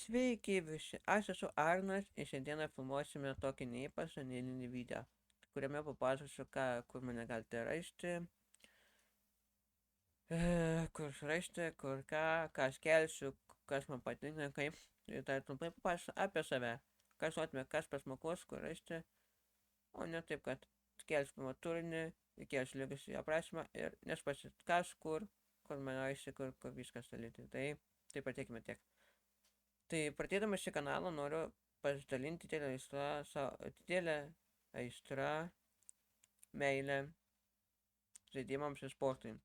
Sveiki visi, aš esu Arnas ir šiandieną filmuosime tokį neįprastą neeilinį video, kuriame papasakosiu, kur mane galite rasti, kur rasti, ką skelsiu, kas man patinka, kaip, ir tai trumpai papasakosiu apie save, kas norėtume, kas pas mokus, kur rasti, o ne taip, kad skelsiu pirmą turinį, įkelsiu lygus į aprašymą ir nespasit kas, kur mane rasti, kur viskas dalyti, tai patikime tiek. Tai pradėdamas šį kanalą noriu pasidalinti didelę aistrą, meilę žaidimams ir sportui.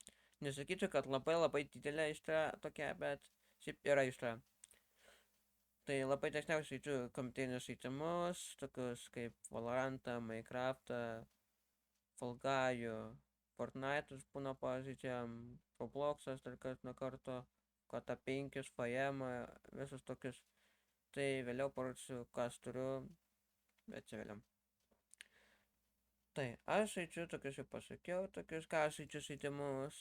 Nesakyčiau, kad labai didelė aistra tokia, bet šiaip yra aistra. Tai labai dažniausiai žaidžiu kompiuterinius žaidimus, tokius kaip Valorantą, Minecraftą, Fall Guy'ų, Fortnite'us būna pažaidžiam, Roblox'as dar karts nuo karto, Kota 5, FM, visus tokius. Tai vėliau parodysiu, kas turiu, bet čia vėliau. Tai aš žaidžiu tokius, jau pasakiau, tokius ką aš žaidžiu žaidimus.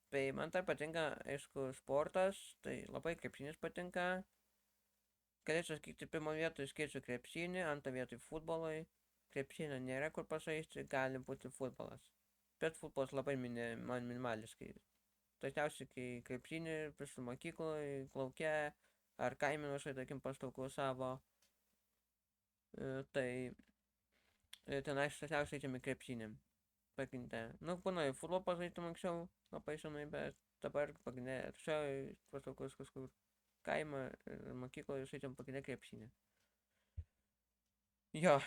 Tai man tai patinka, aišku, sportas, tai labai krepšinis patinka. Galėčiau sakyti, pirmą vietą išskirčiau krepšinį, antrą vietą futbolui. Krepšinio nėra kur pažaisti, gali būti futbolas. Bet futbolas labai man minimališkai. Dažniausiai, kai krepšinį visų mokykloje, lauke, ar kaime nuošai, tarkim, paslaugų savo, tai tenais dažniausiai žaidžiame krepšinį. Pagrinde. Nu, būna į futbolą pažaidžiam anksčiau, labai senai, bet dabar pagrinde atšiau paslaugos kažkur kaimą ir mokykloje žaidžiam pagrinde krepšinį. Jo,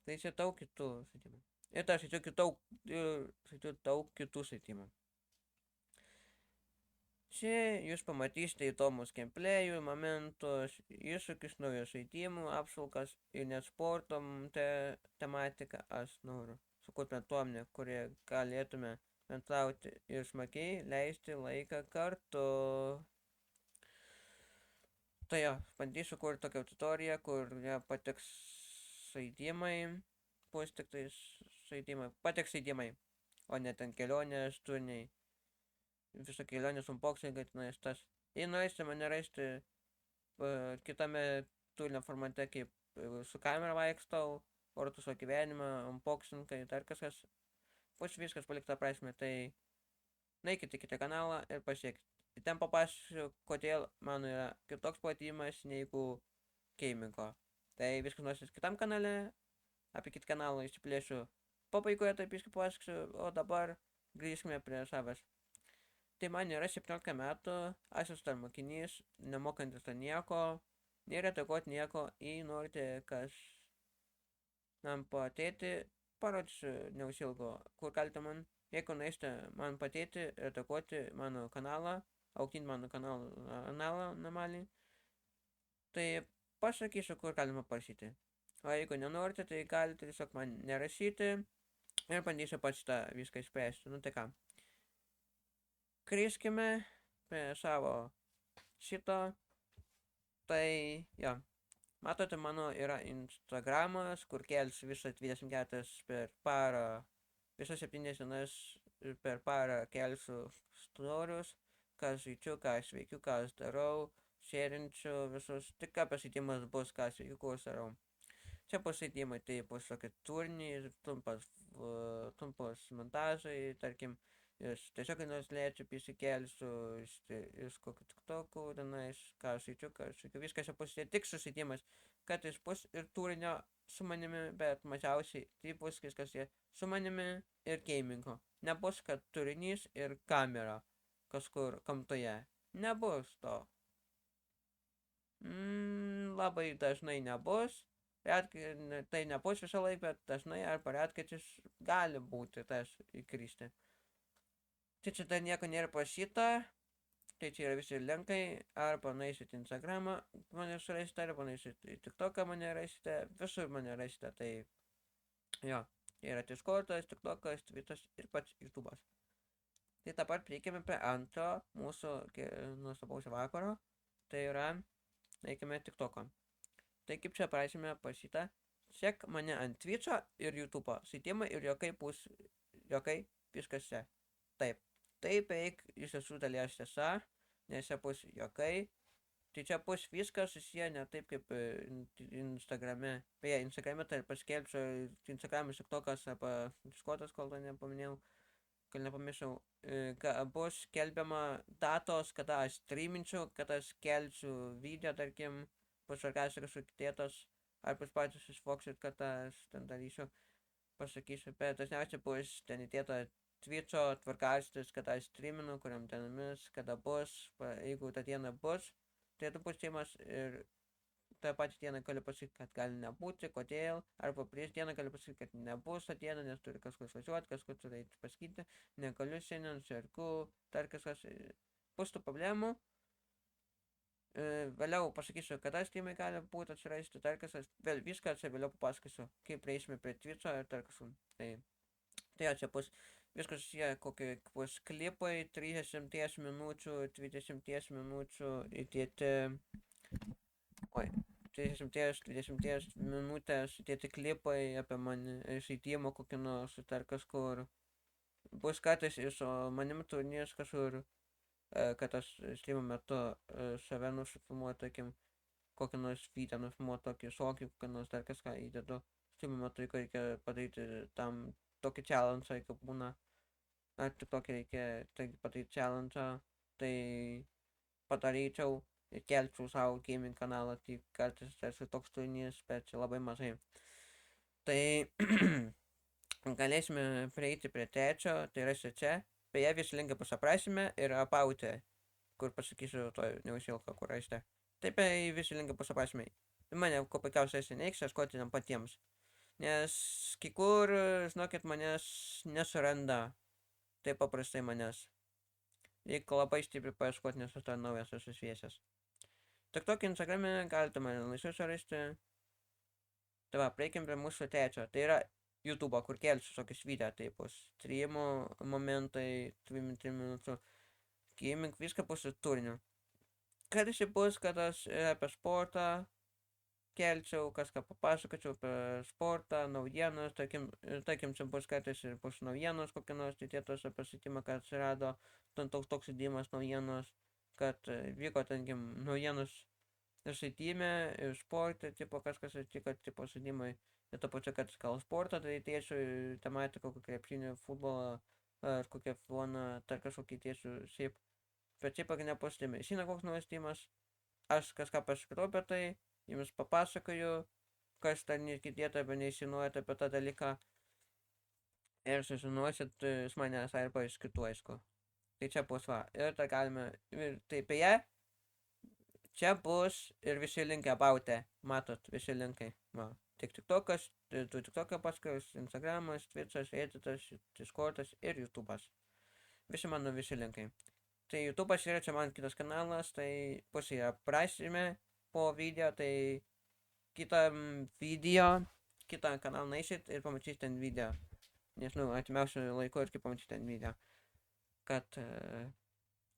tai čia daug kitų žaidimų. Ir aš žaidžiu daug kitų žaidimų. Čia jūs pamatysite įdomus gameplayų, momentus, iššūkius, naujų žaidimų, apžvalgas ir net sporto tematiką aš noriu sukurti bendruomenę, kurie galėtume bendrauti ir smagiai leisti laiką kartu. Tai jo, bandysiu kurti tokią auditoriją, kur patiks žaidimai, bus tik tais žaidimai, patiks žaidimai, o ne ten kelionės, turiniai. Viso kelionės unboxingai tenais tas. Jei norėsite mane rasti kitame turinio formate, kaip su kamera vaikštau, rodo savo gyvenimą, unboxingai, dar kažkas, bus viskas palikta aprašyme, tai nueikite į kitą kanalą ir pasiekite. Ir ten papasakosiu, kodėl mano yra kitoks pavadinimas negu gamingo. Tai viskas nuosis kitam kanale, apie kitą kanalą išsiplėsiu pabaigoje, taip viską papasakosiu, o dabar grįžkime prie savęs. Tai man yra 17 metų, aš esu dar mokinys, nemokantis to nieko, neredaguoti nieko, jei norite, kas man padėti, parodysiu neužilgo, kur galite man, jeigu norėsite man padėti, redaguoti mano kanalą, auginti mano kanalą normaliai, tai pasakysiu, kur galima parašyti. O jeigu nenorite, tai galite tiesiog man nerašyti ir bandysiu pats tą viską išspręsti. Nu tai ką. Grįžkime prie savo šito. Tai jo. Matote, mano yra Instagramas, kur kelsiu visą 24 per parą, visas 7 dienas per parą kelsiu storius, ką žaidžiu, ką aš veikiu, ką aš darau, šėrinčiu visus, tik apie žaidimas bus, ką aš veikiu, ko aš darau. Čia bus žaidimai, tai bus tokie turiniai, trumpos montažai, tarkim, tiesiog nors lėčiau įsikelsiu iš kokių tiktokų, tenais, ką aš žaidžiu, viskas bus tik su žaidimas, kad jis bus ir turinio su manimi, bet mažiausiai tai bus viskas su manimi ir gamingo. Nebus, kad turinys ir kamera kažkur kamtoje. Nebus to. Labai dažnai nebus. Tai nebus visą laiką, bet dažnai arba retkarčiais gali būti tas įkristi. Tai čia dar nieko nėra parašyta, tai čia yra visi linkai, arba nueisit į Instagramą, mane surasite, arba nueisit į TikToką, mane rasite, visur mane rasite, tai jo, yra Discordas, TikTokas, Twitteras ir pats YouTube'as. Tai dabar prieikime prie antro mūsų nuostabaus vakaro, tai yra, eikime TikToką. Tai kaip čia parašyme parašyta, sek mane ant Twitch'o ir YouTube'o, žaidimai ir jokai bus, jokai viskas čia. Taip, tai beveik iš tiesų dalies tiesa, nes čia bus jokai, Tai čia bus viskas susiję ne taip kaip Instagrame. Beje, Instagrame tai paskelbsiu, Instagramas tik tokas apie Discordas, kol to nepaminėjau, kol nepamiršau. Bus skelbiama datos, kada aš streaminčiau, kada aš kelsiu video, tarkim, bus kažkokios dėtos, ar bus patys išvoksit, kad aš ten darysiu, pasakysiu, bet dažniausiai bus ten įdėta Twitcho tvarkaraštis, kada aš streaminu, kuriam dienomis, kada bus, jeigu ta diena bus, tai tu bus streamas ir tą patį dieną gali pasakyti, kad gali nebūti, kodėl, arba prieš dieną gali pasakyti, kad nebus tą dieną, nes turi kažkur važiuoti, kažkur turi eiti pasakyti, negaliu šiandien, sergu, dar kažkas, bus tų problemų. Vėliau pasakysiu, kada streamai gali būti atsirasti, dar kažkas, viską čia vėliau papasakosiu, kaip prieisime prie Twitcho ir dar kažkur. Tai čia bus viskas susiję, kokie bus klipai 30 minučių, 20 minučių įdėti, 30-20 minutės įdėti klipai apie mane, žaidimą kokį nors, dar kažkur. Bus kartais ir su manim turnys kažkur, kad aš streamo metu save nusifilmuoju, tarkim, kokį nors video nufilmuoju, tokį šokį, kokį nors dar kažką įdedu. Streamo metu reikia padaryti tam tokį challenge, kaip būna, ar tik tokį reikia padaryti challenge, tai padaryčiau ir kelčiau savo gaming kanalą, tai kartais esu toks turinys, bet čia labai mažai. Tai galėsime prieiti prie trečio, tai yra čia, beje visi linkai bus aprašyme ir apautė, kur pasakysiu to neužilgo, kur rašte. Taip, visi linkai bus aprašyme. Mane kuo puikiausiai reiks ieškoti tam patiems. Nes kai kur, žinokit, manęs nesuranda taip paprastai manęs. Reikia labai stipriai paieškoti, nes aš dar naujas esu šviesęs. Tik tokį Instagram'e galite mane laisvai surasti. Tai va, prieikim prie mūsų trečio. Tai yra YouTube'o, kur kelsiu tokius video, tai bus streamo momentai, 3 minučių, gaming, viską bus su turiniu. Kartais bus, kad aš apie sportą kelčiau, kažką papasakočiau apie sportą, naujienas, tarkim, čia bus kartais ir bus naujienos kokie nors įdėtos apie žaidimą, kad atsirado toks žaidimas naujienos, kad vyko, tarkim, naujienos žaidime ir sporte, tipo kažkas atsitiko, tipo žaidimai, ir to pačiu, kad gal sportą, tai tėsiu tematiką, kokią krepšinį, futbolą, ar kokią foną, ar kažkokį tėsiu šiaip, bet šiaip pagrindinė postymai. Žinoma, koks naujas tymas, aš kažką pasakau apie tai, jums papasakoju, kas dar negirdėta arba nežinojate apie tą dalyką ir sužinosit iš manęs arba iš kitų, aišku. Tai čia bus va, ir tai galime, ir tai beje, čia bus ir visi linkai abautė, matot, visi linkai, va, tik TikTokas, tu TikToką paskaitos, Instagramas, Twitch'as, Redditas, Discordas ir YouTube'as. Visi visi linkai. Tai YouTube'as yra čia man kitas kanalas, tai bus yra aprašyme po video, tai kitą kanalą naišit ir pamatysit ten video. Nes, atimiausiu laiku ir kaip pamatysit ten video. Kad,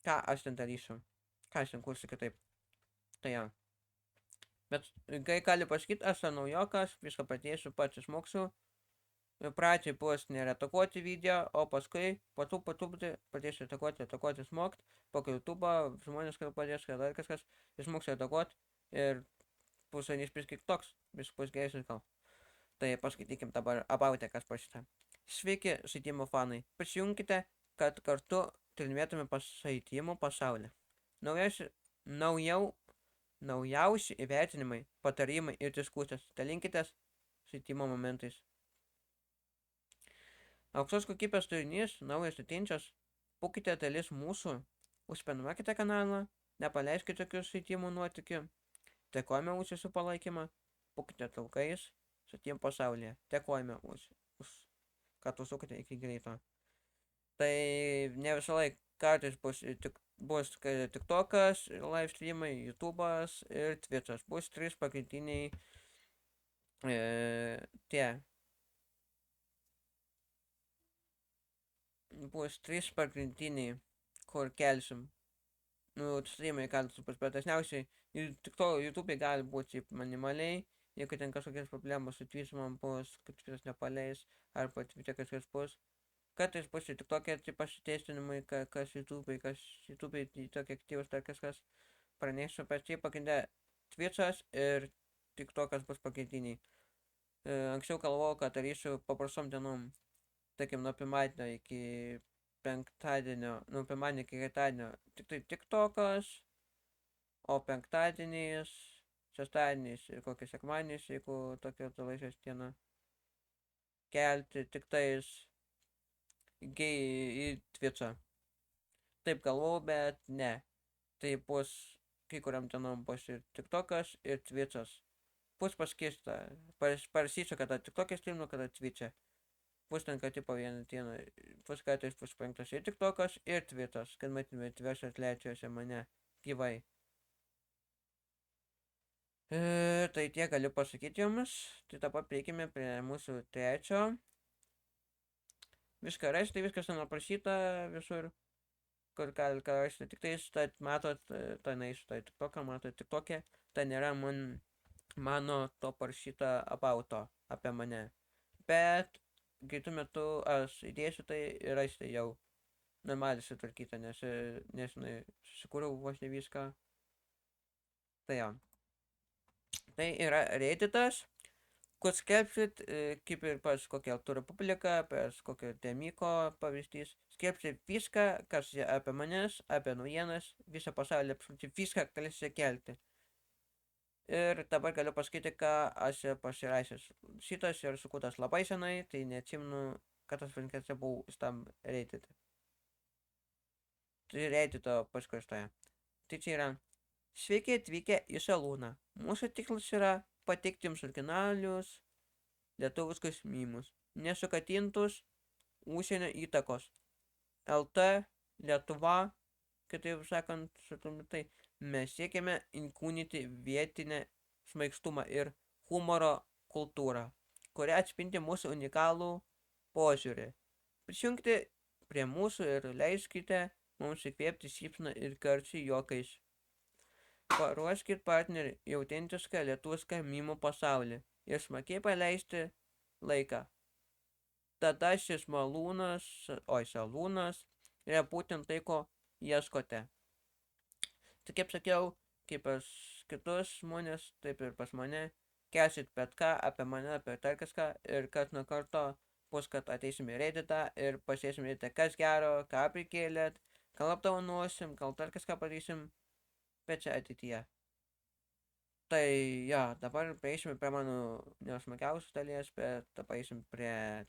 ką aš ten darysiu. Ką aš ten kursiu kitaip. Tai jo. Bet gali pasakyti, aš esu naujokas, viską pradėsiu, pats išmoksiu. Pradžiai bus neredaguoti video, o paskui po truputį pradėsiu redaguoti, smokt, po YouTube'ą, žmonės, kad padės, kad dar kažkas, išmoksiu redaguoti ir bus neišpris kaip toks, vis bus geresnis gal. Tai paskaitykim dabar abautę, kas parašyta. Sveiki, žaidimų fanai, prisijungkite, kad kartu tyrinėtume žaidimų pasaulį. Naujausi įvertinimai, patarimai ir diskusijos. Dalinkitės žaidimo momentais. Aukštos kokybės turinys, naujas atinčias, būkite dalis mūsų, užsprenuokite kanalą, nepaleiskite tokių žaidimų nuotykių. Dėkojame už jūsų palaikymą, būkite draugais žaidimų pasaulyje. Dėkojame už kad užsukite iki greito. Tai ne visą laiką kartais bus TikTokas, live streamai, YouTube'as ir Twitch'as. Bus 3 pagrindiniai bus 3 pagrindiniai, kur kelsim. Streamai gali bus, bet dažniausiai YouTube'ai gali būti minimaliai, jeigu ten kažkokios problemos su Twitch'u man bus, kad Twitch'as nepaleis, arba Twitch'e kažkas bus. Kartais bus ir tik tokie pasiteisinimai, kas YouTube'ai tokie aktyvus, dar kažkas. pranešiu, bet šiaip pagrindė Twitch'as ir TikTok'as bus pagrindiniai. Anksčiau galvojau, kad darysiu paprastom dienom, tarkim, nuo pirmadienio iki penktadienio, nuo pirmadienio iki ketvirtadienio tik tai TikTok'as, o penktadieniais, šeštadieniais ir kokiais sekmadieniais, jeigu tokia laisvės diena, kelti tik tais į Twitch'ą. Taip galvojau, bet ne. Tai bus kai kuriam dienom bus ir TikTok'as, ir Twitch'as. Bus paskirsta. Parašysiu, kada TikTok'e streaminu, kada Twitch'e. Bus ten, kad tipo vieną dieną. Bus kartais bus parinktas ir TikTok'as, ir Twitch'as, kad matytumėt viešas leidžiuose mane gyvai. Tai tiek galiu pasakyti jums. Tai dabar prieikime prie mūsų trečio. Viską rasti, viskas ten aprašyta visur, kur gal rasti. Tik tais, tai matot, tai neįsiu, tai TikTok'ą, matot TikTok'e, tai nėra mano to parašyta abauto apie mane. Bet greitų metu aš įdėsiu tai ir rasite jau normaliai sutvarkytą, nes susikūriau vos ne viską. Tai jo. Tai yra Redditas, kur skelbsit, kaip ir pas kokią Artūro publiką, pas kokio Demiko pavyzdys, skelbsit viską, kas apie manęs, apie naujienas, visą pasaulį, absoliučiai viską galėsite kelti. Ir dabar galiu pasakyti, ką aš pasirašęs. Šitas yra sukurtas labai senai, tai neatsimenu, kad aš vienkarte buvau tam Reddit. Tai Reddito paskirtoje. Tai čia yra: sveiki atvykę į Salūną. Mūsų tikslas yra pateikti jums originalius lietuviškus mymus, nesukatintus užsienio įtakos. LT, Lietuva, kitaip sakant, sutumtai, mes siekiame įkūnyti vietinę šmaikštumą ir humoro kultūrą, kuria atspindi mūsų unikalų požiūrį. Prisijungti prie mūsų ir leiskite mums įkvėpti šypseną ir karčiai juokais. Paruoškit partnerį į autentišką lietuvišką mimų pasaulį ir smagiai paleisti laiką. Tada šis salūnas yra būtent tai, ko ieškote. Tai kaip sakiau, kaip pas kitus žmonės, taip ir pas mane, kelsit bet ką apie mane, apie dar kažką, ir kad nuo karto bus, kad ateisim į Redditą ir pasiėsim į tai, kas gero, ką prikėlėt, gal apdovanosim, gal dar kažką padarysim. Bet čia ateityje. Tai jo, dabar prieisime prie mano nesmagiausios dalies, bet dabar eisim prie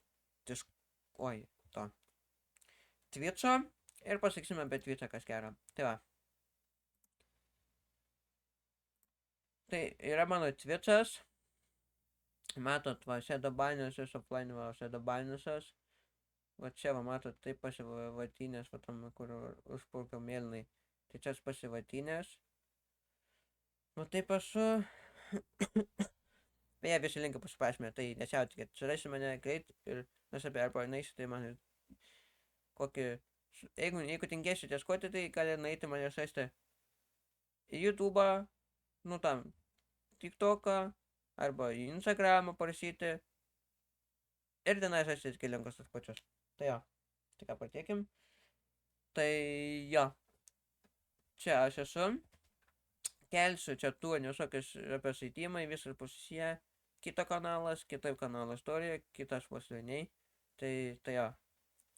Twitch'o ir pasakysime apie Twitch'ą, kas gero. Tai va. Tai yra mano Twitch'as. Matot, va, Shadow Binance'as, offline, va, Shadow Binance'as. Va čia, va, matot, taip pasivatinės, va tam, kur užpurkiau mėlynai. Tai čia pasivatinės. Nu taip esu. Beje, visi linkai pasiprašymė, tai nesiautikėt. Surasi mane greit ir nesabė arba naisi, tai man kokį... Jeigu tingėsit ieškoti, tai gali naiti mane rasti į YouTube'ą, nu tam, TikTok'ą, arba į Instagram'ą parašyti. Ir tenai rasti skilinkos tas pačios. Tai jo, tai ką patiekim. Tai jo. Čia aš esu. Kelsiu čia turinį visokius apie žaidimai, visas pusėje. Kita kanalas, kitaip kanalo istorija, kitas pusliniai. Tai jo.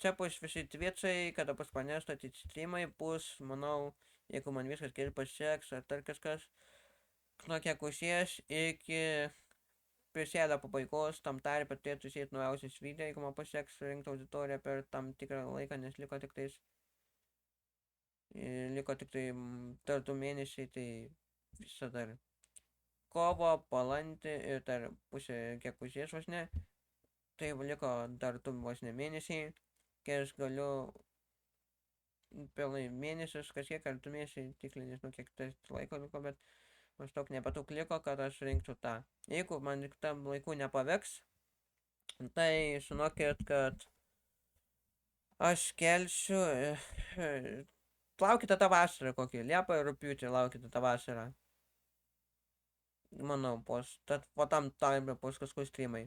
Čia bus visi Twitch'ai, kada bus manęs statyti streamai, bus, manau, jeigu man viskas gerai pasieks, ar dar kažkas, nuo gegužės iki birželio pabaigos, tam tarpe turėtų išeiti naujausias video, jeigu man pasieks surinkti auditoriją per tam tikrą laiką, nes liko tik tai dar 2 mėnesiai, tai visą dar kovo, balandį ir dar pusę gegužės vos ne. Tai liko dar 2 vos ne mėnesiai, kai aš galiu pilnai mėnesius, kažkiek ar 2 mėnesiai, tiksliai nežinau kiek tai laiko liko, bet maždaug nebedaug liko, kad aš rinkčiau tą. Jeigu man tam laiku nepaveks, tai žinokit, kad aš kelsiu... Laukite tą vasarą kokį, Liepą ir Rugpjūtį laukite tą vasarą. Manau, po tam tarpe bus kažkokius streamai.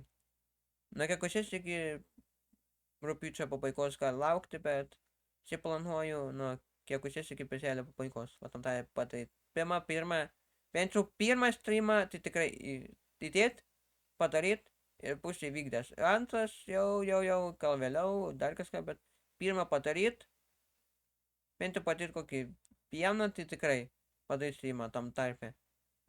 Nuo gegužės iki Rugpjūčio pabaigos gali laukti, bet šiaip planuoju nuo gegužės iki birželio pabaigos. Va tam tai bent jau pirmą streamą, tai tikrai įdėt, padaryt ir bus įvykdęs. Antras jau, gal vėliau, dar kažką, bet pirmą padaryt, bent jau padaryt kokį vieną, tai tikrai padaryt streamą tam tarpe.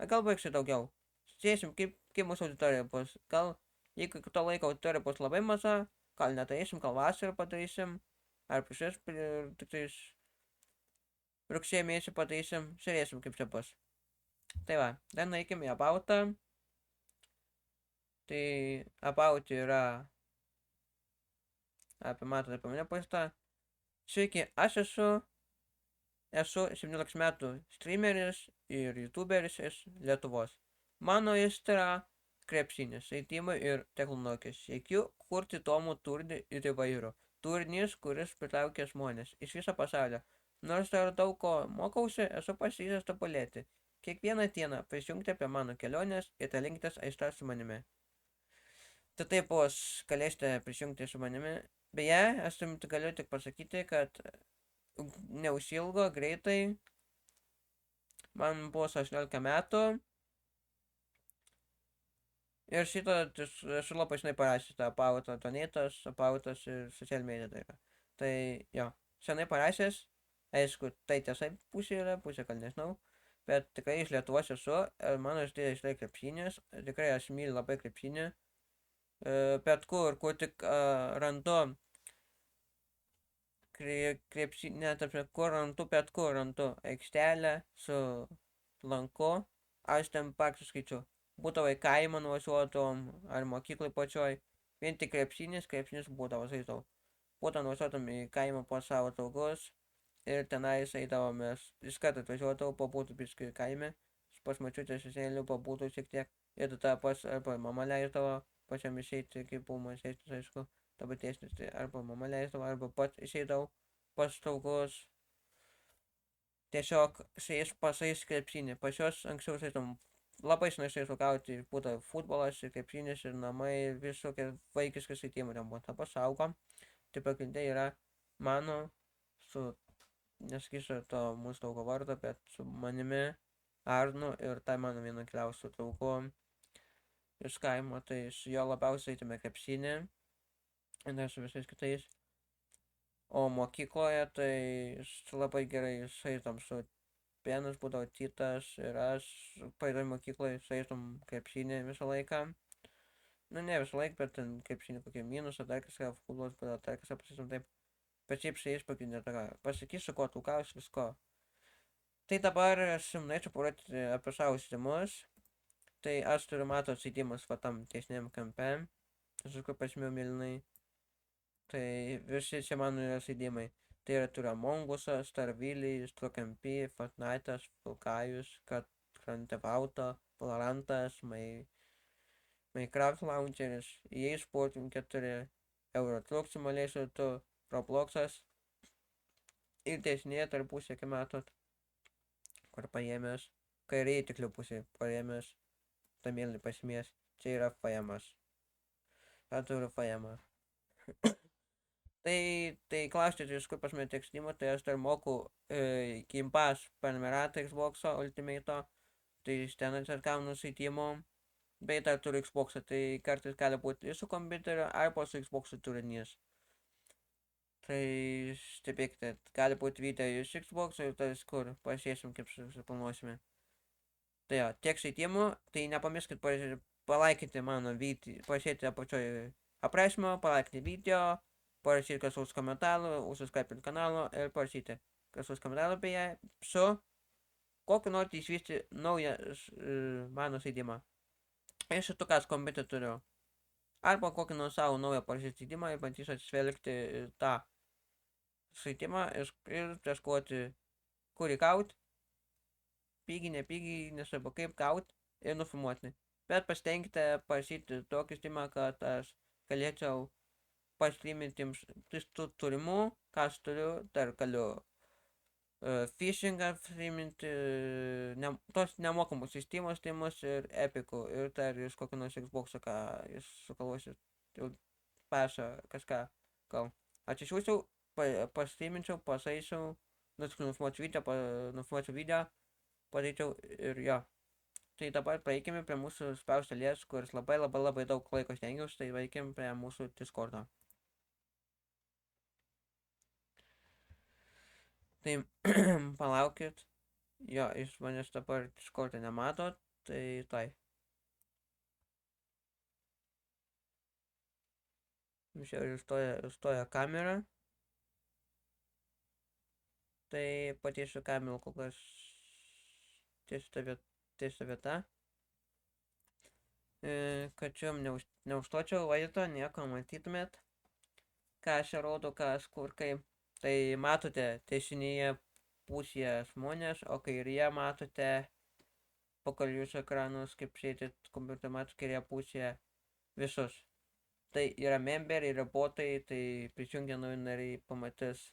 Gal baigsiu daugiau. Žiūrėsim, kaip mūsų auditorija bus. Gal, jeigu iki to laiko auditorija bus labai maža, gal nedarysim, gal vasarą padarysim, ar prieš tik tais rugsėjo mėnesį padarysim, žiūrėsim, kaip čia bus. Tai va, dar nueikim į abautą. Tai about yra matote apie mane postą. Sveiki, aš esu 17 metų streameris ir youtuberis iš Lietuvos. Mano aistra krepšinis, žaidimai ir technologijos. Siekiu kurti įdomų turinį ir įvairų. Turinys, kuris pritraukia žmonės iš viso pasaulio. Nors dar daug ko mokausi, esu pasiryžęs tobulėti. Kiekvieną dieną prisijungti prie mano kelionės ir dalinkitės aistrą su manimi. Tai taip bus, galėsite prisijungti su manimi. Beje, aš jums galiu tik pasakyti, kad neužilgo greitai man buvo 18 metų ir šitą esu labai senai parašęs tą apautą donatas, apautas ir social media tai yra. Tai jo, senai parašęs, aišku, tai tiesa pusė yra, pusė gal nežinau, bet tikrai iš Lietuvos esu, mano žodžiai yra krepšinis, tikrai aš myliu labai krepšinį, bet kur tik randu krepšinę, kur randu aikštelę su lanku, aš ten praktiškai būdavo į kaimą nuvažiuodavom, ar mokyklai pačioj, vien tik krepšinis būdavo, žaisdavau. Būtent nuvažiuodavom į kaimą pas savo draugus ir tenais eidavomės, iš karto atvažiuodavau, pabūtų biškai kaime, pas mačiutę senelių pabūtų šiek tiek, ir tada arba mama leisdavo pačiam išeiti, kai buvo mažesnis, aišku, dabar tiesnis, tai arba mama leisdavo, arba pats išeidavau pas draugus. Tiesiog pasais krepšinį. Pas juos anksčiau žaidom labai snašiai sugauti, būdavo futbolas ir krepšinis ir namai ir visokie vaikiški žaidimai ten buvo. Dabar saugom. Tai pagrindai yra mano su, nesakysiu to mūsų draugo vardą, bet su manimi Arnu ir tai mano vienu geriausiu draugu iš kaimo, tai su juo labiausiai žaidėme krepšinį ir dar su visais kitais. O mokykloje tai labai gerai žaidom su vienas būdavo Titas ir aš praeitoj mokykloje žaidom krepšinį visą laiką. Nu, ne visą laiką, bet ten krepšinį kokį minusą, dar kažką, futbolas būdavo, dar kažką pasisom taip. Bet šiaip su jais pagrindinė tokia. Pasakysiu, ko trūkaus visko. Tai dabar aš jums norėčiau parodyti apie savo žaidimus. Tai aš turiu matot žaidimus va tam tiesniam kampe. Aš kur pažymėjau mėlynai. Tai visi čia mano yra žaidimai. Tai yra turiu Among Us'ą, Starvillį, Strukampy, Fortnite'as, Fulkajus, Grand Theft Auto, Valorantas, Minecraft Launcheris, EA Sporting 4, Euro Truck Simulator 2, Roblox'as ir dešinėje tarp pusė, kaip matot, kur paėmęs, kairėje tikliau pusė paėmęs, tą mėlynį pasimės, čia yra paėmas. Tą turiu paėmą. Tai klausėte, iš kur pas mane tekstinimo, tai aš dar moku Game Pass prenumeratą Xbox'o Ultimate'o, tai iš ten atgaunu žaidimų, bei dar turiu Xbox'ą, tai kartais gali būti ir su kompiuteriu, arba su Xbox'o turinys. Tai stebėkite, gali būti video iš Xbox'o ir tas kur, pasiėsim kaip suplanuosime. Tai jo, tiek žaidimų, tai nepamirškit palaikinti mano video, pasiėti apačioj aprašymą, palaikinti video, parašyti kažkoks komentarų, užsiskrapinti kanalą ir parašyti kažkoks komentarų beje su kokiu norite išvysti naują mano žaidimą. Ir šitukas kompiuterį turiu. Arba kokį nors savo naują parašyti žaidimą ir bandysiu atsvelgti tą žaidimą ir ieškoti, kur įgauti, pigiai, nepigiai, nesvarbu kaip gauti ir nufilmuoti. Bet pasitenkite parašyti tokį žaidimą, kad aš galėčiau pastreaminti tų turimų, ką aš turiu, dar galiu phishingą streaminti, tos nemokamus Steam'o streamus ir Epic'ų ir dar iš kokio nors Xbox'o, ką jūs sugalvosit, jau pašą kažką gal atsisiųsiu, pastreaminčiau, pasaisiu, nufilmuočiau video padaryčiau ir jo. Tai dabar praeikime prie mūsų spausto dalies, kuris labai daug laiko stengiausi, tai vaikim prie mūsų Discordo. Tai palaukit. Jo, jūs manęs dabar Discordo nematot, tai tai. Žiūrėjau, užstoja kamera. Tai pateisiu kamerą kol kas ties ta vieta. Kad čia neužstočiau vaizdo, nieko matytumėt. Ką aš rodo, kas kur kaip. Tai matote dešinėje pusėje žmonės, o kairėje matote pagal jūsų ekranus, kaip sėdit kompiuterio, matote kairėje pusėje visus. Tai yra memberiai, yra botai, tai prisijungę nauji nariai pamatys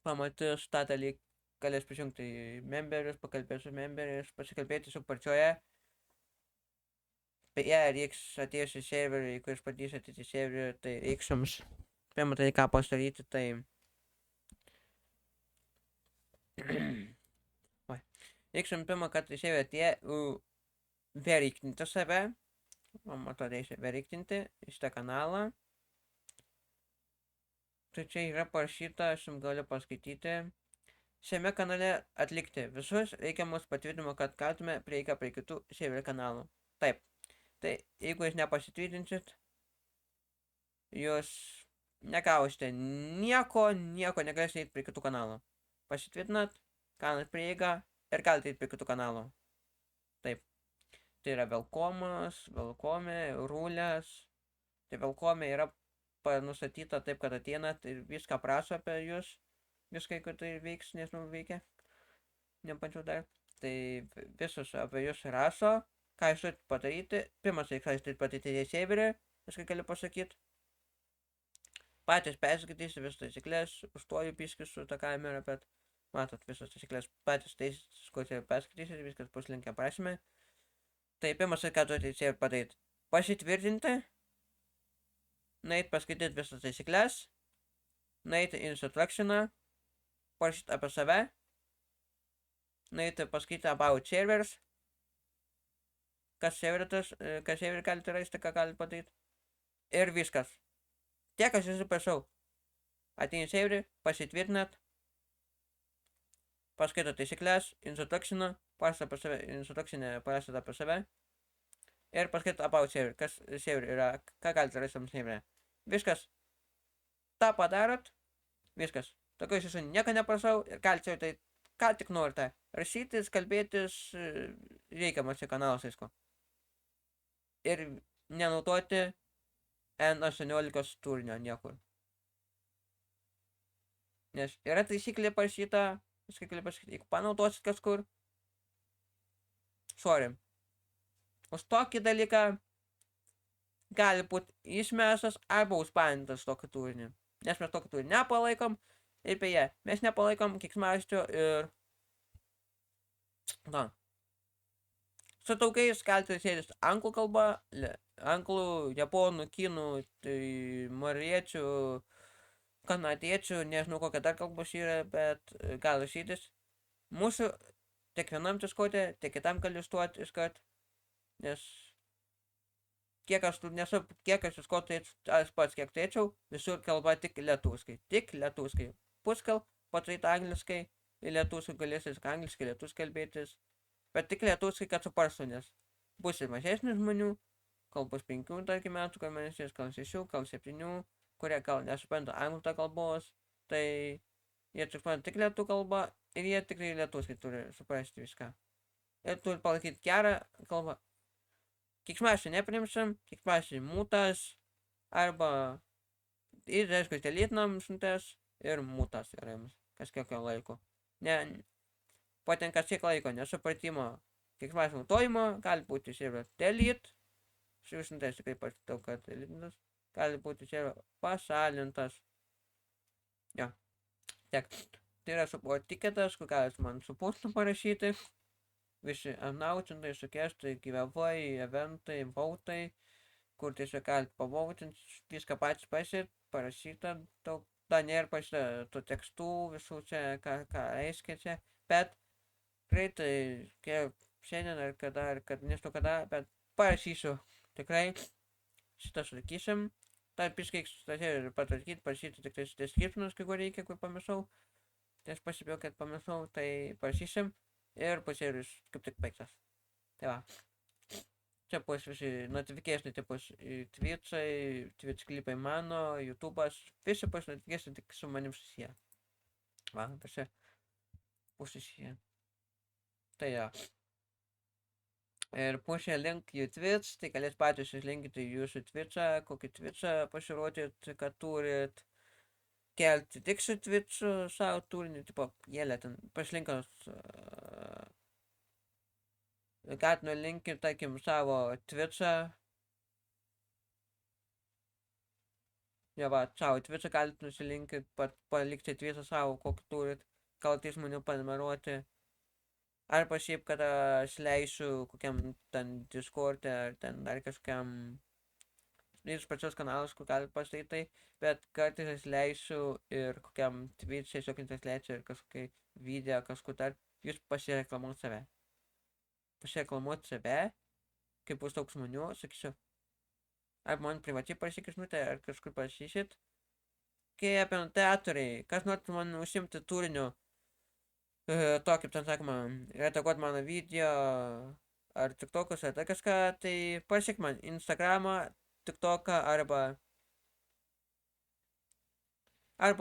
pamatys tą dalyką, galės prisijungti į memberius, pakalbėti su memberiais, pasikalbėti su pačioje. Beje, reiks atėjus į serverį, jeigu jūs patys atėjus į serverį, tai reiks jums pirmą tai ką pasidaryti, tai reiks jums pirmą kartą į serverį atėję veriktinti save, man atrodo, reikia veriktinti į šitą kanalą. Tai čia yra parašyta, aš jums galiu paskaityti. Šiame kanale atlikti visus reikiamus patvirtinimo, kad gautume prieigą prie kitų serverio kanalų. Taip. Tai jeigu jūs nepasitvirtinsit, jūs negausite nieko negalėsite eiti prie kitų kanalų. Pasitvirtinat, gaunat prieigą ir galite eiti prie kitų kanalų. Taip. Tai yra velkomas, velkomė, rūlės. Tai velkomė yra nustatyta taip, kad ateinat ir viską prašo apie jūs. Viską, jeigu tai veiks, nežinau, veikia. Nepačiau dar. Tai visus apie jūs rašo. Ką jūs turite padaryti. Pirmas, ką jūs turite padaryti į serverį. Aš ką galiu pasakyti. Patys perskaitysi visas taisyklės. Užstoju biškį su tą kamerą, bet matot visas taisyklės. Patys perskaitysi, viskas bus linkę aprašyme. Tai pirmas, ką turite į serverį padaryti. Pasitvirtinti. Nueit paskaityti visas taisyklės. Nueit į instructioną. Parašyti apie save. Nueit paskaityti about servers. Kas serverį galite rasti, ką galite padaryti. Ir viskas. Tiek aš jūsų prašau. Ateini serverį, pasitvirtinat. Paskaito taisyklės, instructioną. Parašyti apie save, instructionę parašyti apie save. Ir paskaito about server, kas server yra, ką galite rasti tam serverį. Viskas. Ta padarot. Viskas. Tokio iš jūsų nieko neprašau ir galite tai ką tik norite. Rašytis, kalbėtis, reikiamas į kanalus, aišku. Ir nenaudoti N18 turinio niekur. Nes yra taisyklė parašyta, viską galiu pasakyti, jeigu panaudosit kažkur, sorry. Už tokį dalyką gali būti išmestas arba užpanintas tokį turinį. Nes mes tokį turinį nepalaikom. Ir beje, mes nepalaikom keiksmažodžių ir... Na. Su draugais galite sėdėti anglų kalba, anglų, japonų, kinų, tai mariečių, kanadiečių, nežinau kokia dar kalbos yra, bet gali sėdėtis. Mūsų tiek vienam Discord'e, tiek kitam gali išduoti iškart. Nes kiek aš Discord'e aš pats kiek turėčiau, visur kalba tik lietuviškai. Tik lietuviškai. Puskal, padaryti angliškai, lietuviškai galėsit angliškai, lietuviškai kalbėtis. Bet tik lietuviškai, kad suprastų, nes bus ir mažesnių žmonių, gal bus 5 tarkim metų, gal mėnesiais, gal 6, gal 7, kurie gal nesupranta anglų kalbos, tai jie supranta tik lietuvių kalbą ir jie tikrai lietuviškai turi suprasti viską. Ir turi palaikyti gerą kalbą. Keiksmažodžių neprimsim, keiksmažodžiai mutas, arba ir aišku, deletinam žinutes ir mutas yra jums kažkiekio laiko. Patenka kiek laiko nesupratimo keiksmažodžių naudojimo, gali būti server delete, žinutes tikrai pasitau, kad deletintas, gali būti server pašalintas. Jo, tiek. Tai yra support tiketas, kur galit man supportą parašyti. Visi announcemai, sukestai, giveaway, eventai, votai, kur tiesiog galite pavautinti, viską patys parašyta, daug dar nėra pašta tų tekstų visų čia, ką reiškia čia, bet greitai, šiandien ar kad nežinau kada, bet parašysiu tikrai šitą sutvarkysim. Dar piškai ir patvarkyti, parašyti tik tais descriptionus, kai kur reikia, kur pamiršau. Tai aš pasibėjau, kad pamiršau, tai parašysim ir pasėrius kaip tik baigtas. Tai va. Čia bus visi notificationai, tai bus Twitch'ai, Twitch klipai mano, YouTube'as, visi bus notificationai tik su manim susiję. Va, visi bus susiję. Tai jo. Ir pusė link jų Twitch, tai galės patys išlinkyti jūsų Twitch'ą, kokį Twitch'ą pasirodyt, kad turit. Kelti tik su Twitch'u savo turinį, tipo, jėlė ten paslinkas. Kad nulinkit, tarkim, savo Twitch'ą. Ja, va, savo Twitch'ą galite nusilinkit, palikti Twitch'ą savo, kokį turit. Galite žmonių panumeruoti. Arba šiaip, kad aš leisiu kokiam ten Discord'e ar ten dar kažkokiam iš pačios kanalas, kur galite pastatyti tai, bet kartais aš leisiu ir kokiam Twitch tiesiog transliacijai ir kažkokiai video kažkur dar, jūs pasireklamuot save. Pasireklamuot save, kai bus daug žmonių, sakysiu, ar man privačiai parašykit žinutę, ar kažkur parašysit. Kai apie teatoriai, kas norit man užsimti turiniu, to kaip ten sakoma, redaguot mano video, ar TikTokus, ar kažką, tai parašyk man Instagramą, TikToką arba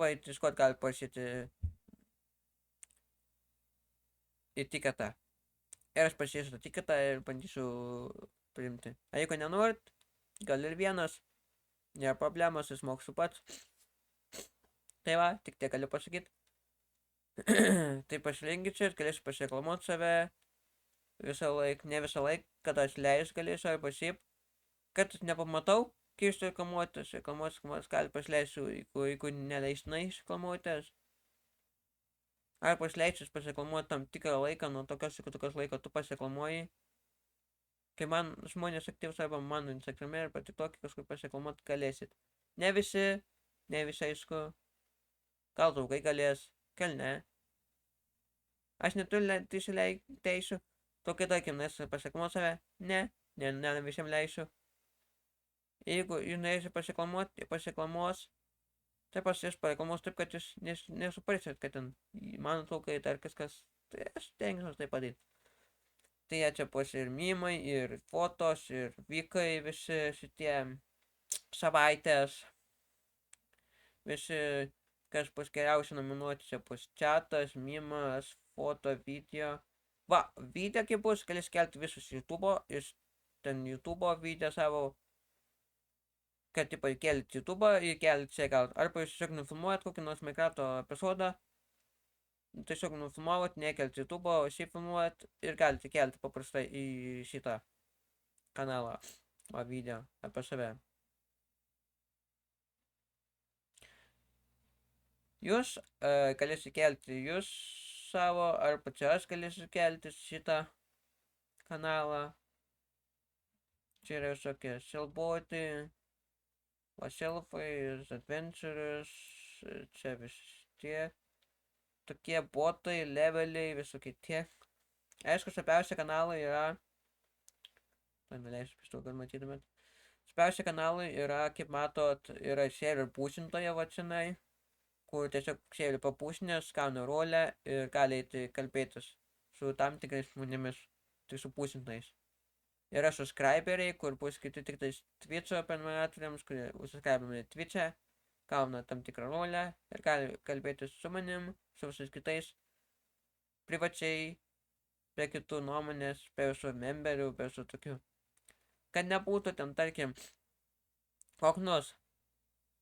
į Discord gali parašyti į tiketą. Ir aš parašysiu tą tiketą ir bandysiu priimti. A jeigu nenorit, gal ir vienas, nėra problemos, aš moksiu pats. Tai va, tik tiek galiu pasakyti. Tai pasilinkit čia, galėsiu pasireklamuoti save visą laiką, ne visą laiką, kada aš leis galėsiu, arba šiaip, kad nepamatau, kai jūs reklamuotės, gali pasileisiu, jeigu neleistinai reklamuotės. Arba pasileisiu pasireklamuoti tam tikrą laiką, nuo tokios iki tokios laiko tu pasireklamuoji. Kai man žmonės aktyvus arba mano Instagram'e arba TikTok'e kažkur pasireklamuoti galėsit. Ne visi aišku, gal draugai galės, gal ne. Aš neturiu teisių, tokia tarkim, nes pasireklamuoti save, ne visiems leisiu. Jeigu jūs norėsite pasireklamuos, tai pareklamuos taip, kad jūs nesuprasit, kad ten mano traukai dar kažkas, tai aš tengiuosi tai padaryti. Tai čia bus ir mimai, ir fotos, ir vykai visi šitie savaitės. Visi, kas bus geriausia nominuoti, čia bus chatas, mimas, foto, video. Va, video kaip bus, galės kelti visus YouTube'o, iš ten YouTube'o video savo, kad tipo įkelti YouTube'o ir kelti čia gal. Arba jūs tiesiog nufilmuojat kokį nors Minecraft'o epizodą, tiesiog nufilmuojat, nekelti YouTube'o, šiaip filmuojat ir galite kelti paprastai į šitą kanalą, video apie save. Jūs galėsite kelti jūs savo, arba čia aš galėsiu kelti šitą kanalą. Čia yra visokie Shellbotai, Shelfai, Adventures, čia visi tie. Tokie botai, leveliai, visokie tie. Aišku, svarbiausia kanalai yra... Tai neleisiu pistau, kad matytumėt. Svarbiausia kanalai yra, kaip matot, yra server būsintoje vacinai, kur tiesiog server papūsinės, gauna rolę ir gali eiti kalbėtis su tam tikrais žmonėmis, tai su būsintais. Yra subscriberiai, kur bus skirti tik tais Twitch'o prenumeratoriams, kurie užsubscribinami Twitch'e, gauna tam tikrą rolę ir gali kalbėtis su manim, su visais kitais, privačiai, be kitų nuomonės, be visų memberių, be visų tokių. Kad nebūtų ten, tarkim, koks nors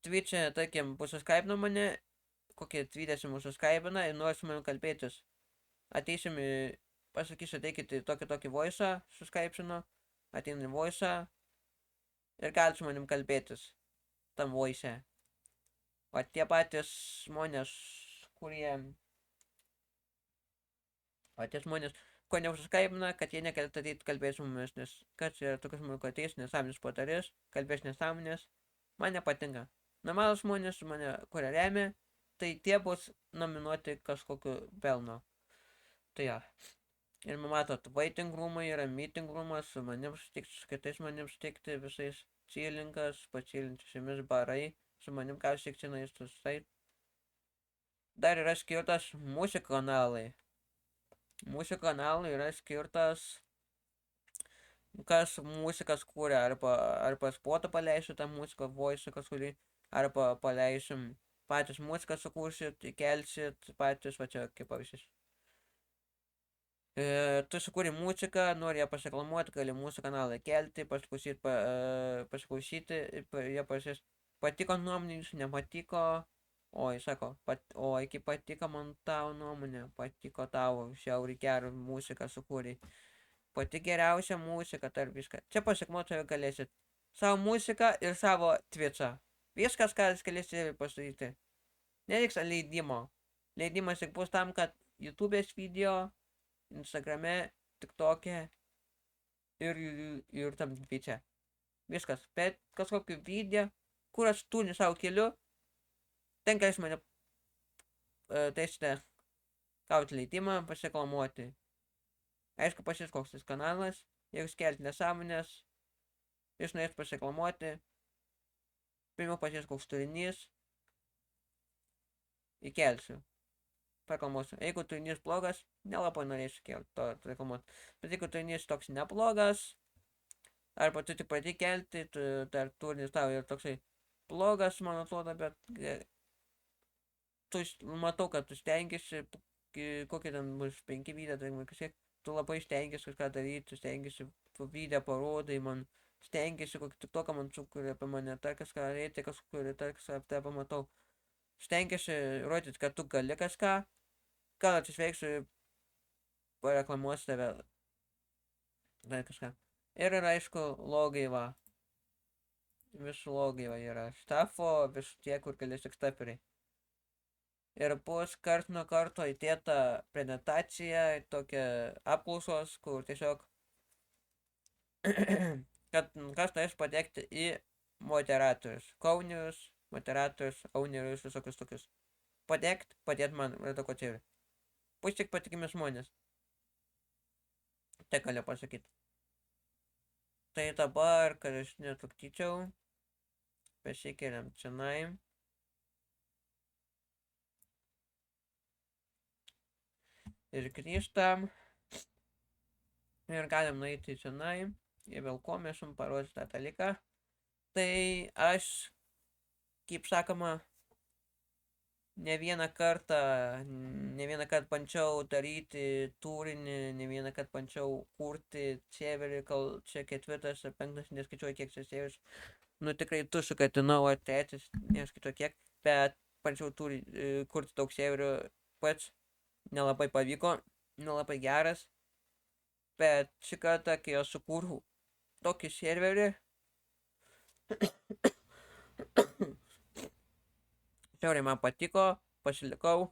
Twitch'e, tarkim, bus subscribina mane, kokie 20 mūsų subscribina ir nori su manim kalbėtis. Ateisim ir pasakysiu, ateikite tokį voice'ą, subscribinu, ateinu į voice'ą ir galite su manim kalbėtis tam voice'e. O tie patys žmonės, kurie neužsiskaibina, kad jie negalėtų ateiti kalbėti su mumis, nes kas yra tokius žmonių, kad ateis nesąmonės patarės, kalbės nesąmonės, man nepatinka. normalūs žmonės mane, kurie remia, tai tie bus nominuoti kažkokiu pelno. Tai ja. Ir matot, waiting roomai yra meeting roomas, su manim sutikti, su kitais manim sutikti, visais chillingas, pachilinti su jumis barai, su manim ką sutiktinais, tai dar yra skirtas mūsų kanalai. Mūsų kanalai yra skirtas, kas muzikas kūrė, arba spotą paleisiu tą muziką, voice kažkurį, arba paleisim patys muziką sukursit, įkelsit patys, va čia kaip pavyzdys. Tu sukūri muziką, nori ją pasireklamuoti, gali mūsų kanalą kelti, pasiklausyti, jie pasės patiko nuomonė, jūsų nepatiko, oi, sako, iki patiko man tavo nuomonė, patiko tavo, žiauriai gerą muziką sukūrė. Pati geriausia muzika tarp viską. Čia pasireklamuoti galėsit savo muziką ir savo Twitch'ą. Viskas, ką jūs galėsite pasakyti. Nereiks leidimo. Leidimas tik bus tam, kad YouTube'ės video, Instagram'e, TikTok'e ir tam Twitch'e. Viskas. Bet kažkokį video, kur aš turiu savo keliu, ten galės mane teisite gauti leidimą pasireklamuoti. Aišku, pasės koks tas kanalas, jeigu skelti nesąmonės, jūs norės pasireklamuoti, pirmiau pasės koks turinys, įkelsiu, pareklamuosiu. Jeigu turinys blogas, nelabai norėsiu kelti to reklamuoti. Bet jeigu turinys toks neblogas, arba tu tik pradėjai kelti, dar turinys tau yra toksai blogas, man atrodo, bet tu matau, kad tu stengiasi, kokie ten bus 5 video, tai kažkiek, tu labai stengiasi kažką daryti, tu stengiasi video parodai, man stengiasi kokį tiktoką man sukuria apie mane, dar kažką reikia, kažkur, dar kažką apie tave matau. Stengiasi rodyti, kad tu gali kažką, gal atsisveiksiu ir pareklamuosiu tave, dar kažką. Ir yra, aišku, logai va. Visų logai va yra. Štafo, visų tie, kur galės tik staperiai. Ir bus kart nuo karto įdėta prezentacija, tokia apklausos, kur tiesiog kad kas norės patekti į moderatorius, kaunius, moderatorius, aunerius, visokius tokius. Padėt man redaguoti. Bus tik patikimi žmonės. Tai galiu pasakyti. Tai dabar, kad aš netrukdyčiau, pasikeliam čianai. Ir grįžtam. Ir galim nueiti čianai. Ir vėl ko mes jums parodyti tą dalyką. Tai aš, kaip sakoma, ne vieną kartą bandžiau daryti turinį, ne vieną kartą bandžiau kurti serverį, kol čia 4 ar 5, neskaičiuoju kiek čia serveris. Nu tikrai 2 sukatinau, ar 3, neskaičiuoju kiek, bet bandžiau kurti daug serverių pats. Nelabai pavyko, nelabai geras, bet šį kartą, kai aš sukūriau tokį serverį, žiauriai man patiko, pasilikau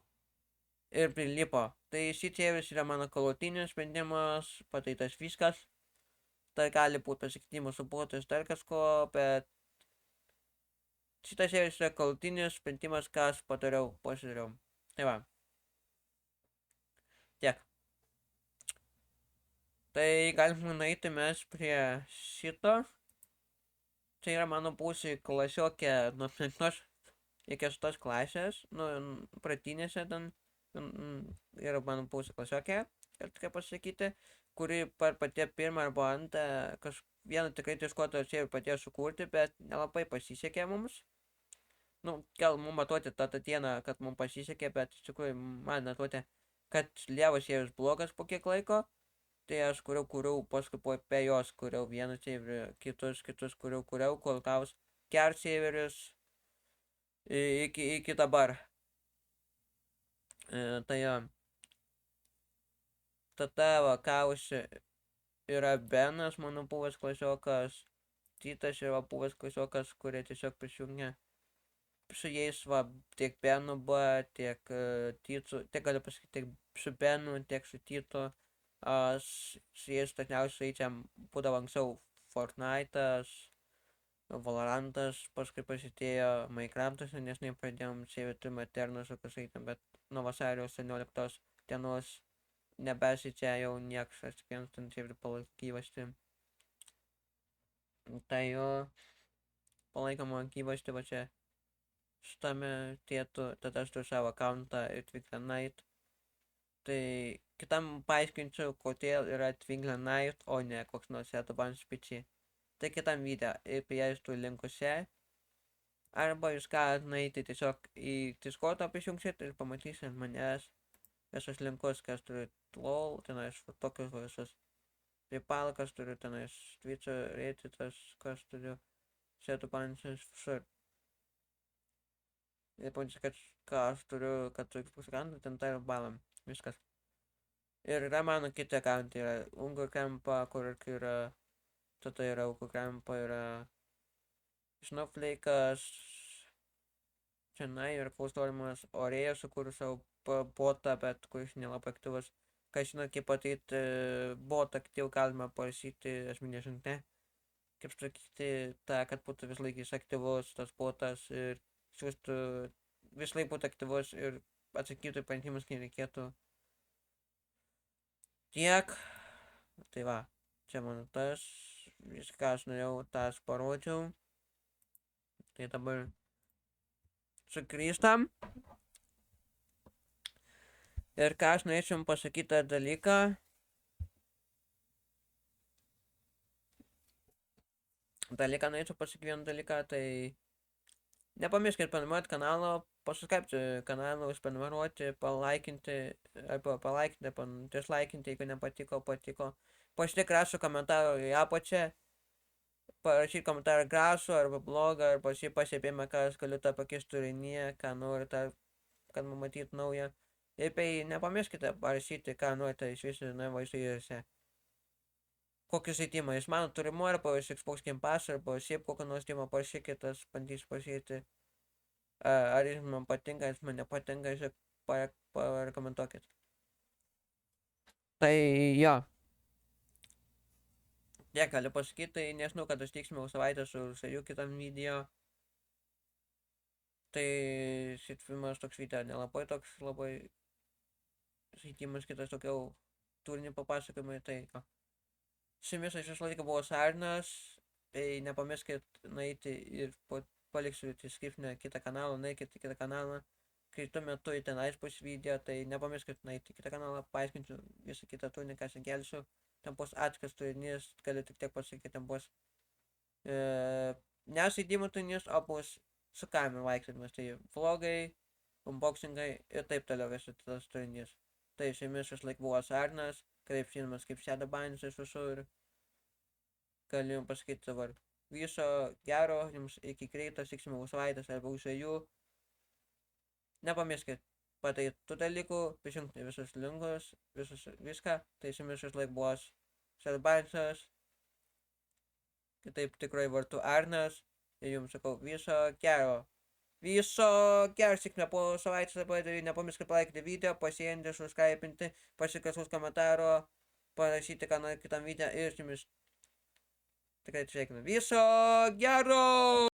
ir prilipo. Tai šį serveris yra mano galutinis sprendimas, padarytas viskas. Tai gali būti pasikeitimų su botais dar kažko, bet šitas serveris yra galutinis sprendimas, ką aš pasidariau. Tai va. Tiek. Tai galime nueiti mes prie šito. Tai yra mano buvusi klasiokė nuo 5 iki 8 klasės, nu, pradinėse ten yra mano buvusi klasiokė, kaip pasakyti, kuri per patį pirmą arba antrą vieną tikrai ieškotojo serverį patėjo sukurti, bet nelabai pasisekė mums. Nu, gal mums atrodė tą dieną, kad mums pasisekė, bet iš tikrųjų man atrodė, kad Lievo serveris blogas po kiek laiko. Tai aš kuriau, paskui pe jos kuriau vieną serverį, kitus kuriau, kol gaus geras serveris iki dabar. Tai jo. Tada va, gausi yra Benas, mano buvęs klasiokas, Titas yra buvęs klasiokas, kurie tiesiog prisijungė. Su jais va, tiek Benu buvo, tiek Titu, tiek galiu pasakyti, tiek su Benu, tiek su Titu. Su jais dažniausiai čia būdavo anksčiau Fortnite'as, Valorantas paskui prasidėjo, Minecraftas, nes nepradėjom CVT Eterną su kažkaip, bet nuo vasario 18 dienos nebesitė jau nieks atskinstant ir palaikyvasti. Tai jo palaikomo gyvasti va čia šitame tėtų, tada aš turiu savo akauntą ir Twinkle Night. Tai kitam paaiškinčiau, kodėl yra Twinkle Night, o ne koks nors Advanced PC. Tai kitam video ir prieistu linkuose. Arba jūs galite nueiti tiesiog į Discordą prisijungsit ir pamatysit manęs visus linkus, kas turi LOL, tenais tokius visus PayPal, kas turiu tenais Twitter, Redditas, kas turiu Setų Bansis, visur. Ir pamatysit, kad ką aš turiu, kad turiu pusakantą, ten tai ir balam. Viskas. Ir yra mano kiti akantai, yra Ungo Kempa, kur yra, tada yra Ungo Kempa, yra Snowflake'as, čionai yra klaustorimas Orėjas, sukūrė savo botą, bet kuris nelabai aktyvus. Kai žinot, kaip padaryti botą aktyvų, galima parašyti asmeninę žinutę. Kaip sakyti, tą, kad būtų vis laikis aktyvus tas botas ir siūstų vis laik būtų aktyvus ir atsakytų į pranešimus, kai reikėtų. Tiek. Tai va, čia mano tas, viską aš norėjau, tas parodžiau. Tai dabar sugrįžtam. Ir ką aš norėčiau pasakyti tą dalyką. Norėčiau pasakyti vieną dalyką, tai nepamirškit prenumeruoti kanalą, pasiskelbti kanalą, užprenumeruoti, palaikinti, arba palaikinti, dislaikinti, jeigu nepatiko, patiko. Pasitik rašo komentarą į apačią, parašyti komentarą gražų arba blogą, arba šį pasiepimą, ką aš galiu tą pakeisti turinyje, ką norite, kad matyt naują. Ir nepamirškite parašyti, ką norite iš viso vaizduojose. Kokį žaidimą jūs mano turimu, arba iš Xbox Game Pass, arba šiaip kokį nors žaidimą parašykit, aš bandysiu pasiūlyti. Ar jis man patinka, jis man nepatinka, jūs parekomentuokit. Tai jo. Tiek galiu pasakyti, tai nežinau, kad aš tiksime savaitę su Rugsėjų kitam video. Tai šit filmas toks video nelabai toks labai žaidimas, kitas tokiau turinį papasakojimai, tai ką. Su jumis aš visą laiką buvo Sarnas, tai nepamirškit nueiti ir paliksiu description'e kitą kanalą, nueikit į kitą kanalą. Kai tuo metu į tenais bus video, tai nepamirškit nueiti į kitą kanalą, paaiškinsiu visą kitą turinį, ką šiankelsiu. Ten bus atskiras turinys, galiu tik tiek pasakyti, ten bus ne žaidimų turinys, o bus su kameru vaikščiojimas, tai vlogai, unboxingai ir taip toliau visas tas turinys. Tai su jumis vis laik buvo Sarnas, kaip filmas, kaip Setų Bansis visur. Galiu jums pasakyti dabar viso gero, jums iki greitos, tiksime savaitės arba Rugsėjų. Nepamirškit padaryti tų dalykų, prisijungti visus linkus, viską, tai su jumis vis laik buvo Setų Bansas, kitaip tikrai vardu Arnas, ir jums sakau viso gero. Viso gero, sėkmė po savaitės dabar, nepamirškit palaikyti video, pasiėmti, subscribinti, pasikasus komentaro, parašyti ką nori kitam video ir su jumis tikrai sveikinu. Viso gero!